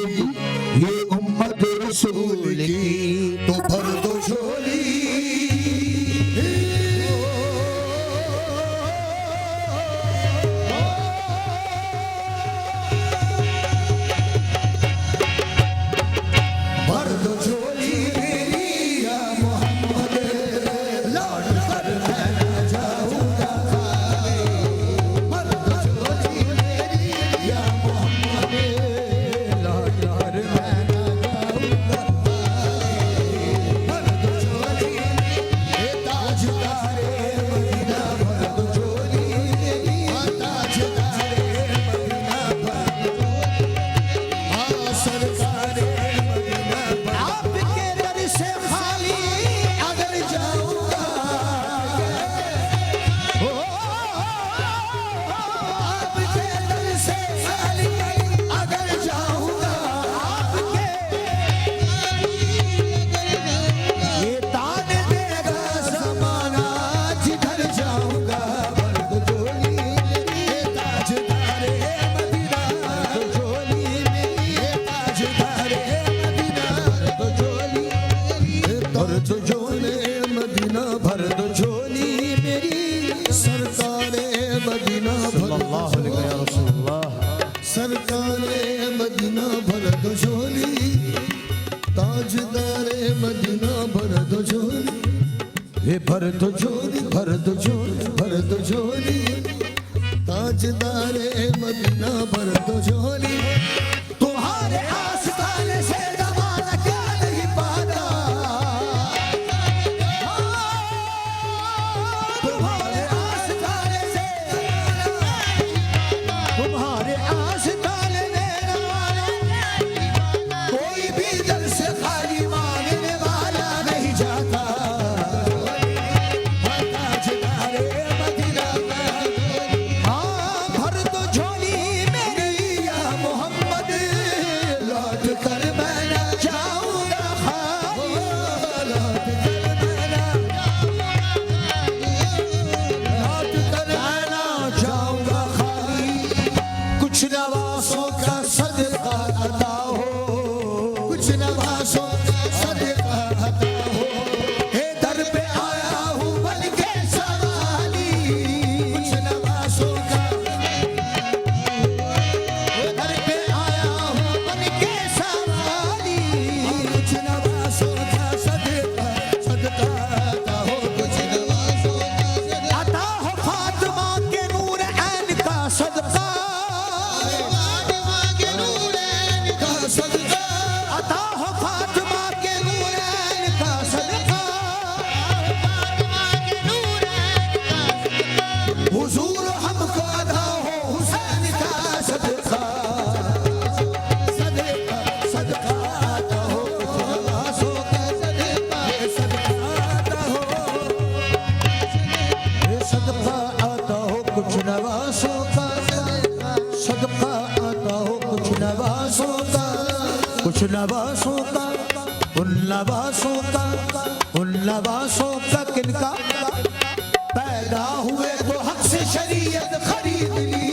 ये उम्मत रसूल की, तो भर दो झोली। भर दो झोली मेरी या मोहम्मद, लौट कर मैं न जाऊंगा खाली। भर दो झोली मेरी या मोहम्मद, लौट कर मैं न जाऊंगा खाली। भर दो झोली ये ताजदारे मदीना, भर दो झोली मेरी ताजदारे मदीना, भर दो सरकारे मदीना। आपके दर से खाली अगर जाऊंगा, आपके दर से खाली अगर जाऊंगा, ये तान देगा ज़माना जिधर जाऊंगा। भर दो झोली ये ताजदारे मदीना, भर दो झोली ये ताजदारे मदीना, भर दो झोली मदीना, भर दो झोली मेरी सरकारे मदीना, सल्लल्लाहु अलैहि वसल्लम। सरकारे मदीना भर दो झोली, ताजदारे मदीना भर दो झोली। ये भर दो झोली, भर दो झोली, भर दो झोली, ताजदारे मदीना भर दो झोली। तुम्हारे आस्ताने से ज़माना क्या नहीं पाता, तुम्हारे आस्ताने से, तुम्हारे आस्ताने देने वाला कोई भी दर से खाली मांगने वाला नहीं जाता। ताजदारे मदीना, हाँ भर दो झोली मेरी या मोहम्मद, लौट कर मैं न जाऊंगा खाली। लौट कर मैं न, लौट कर मैं न जाऊंगा खाली। कुछ नवासों का सदका अता हो, कुछ नवासों का सदका अता हो। हे दर पे आया हूँ बन के सवाली, कुछ नवासों का, हे दर पे आया हूँ बन के सवाली। कुछ नवासों का सदका, सदका अता हो, कुछ नवासों का सदका अता हो। फातिमा के नूर ऐन का सदका, फातिमा के नूर ऐन का सदका अता हो। फातिमा के नूर ऐन का सदका, फातिमा के नूर ऐन का सदका। हुजूर हमको अता हो हुसैन का सदका, सदका सदका अता हो। कुछ नवासों का सदका, सदका अता हो, सदका आता हो। कुछ नवासों का सदका आता हो, कुछ नवासों का, कुछ नवासों का, उन नवासों का, उन नवासों का किनका पैदा हुए तो हक से शरीयत खरीद ली।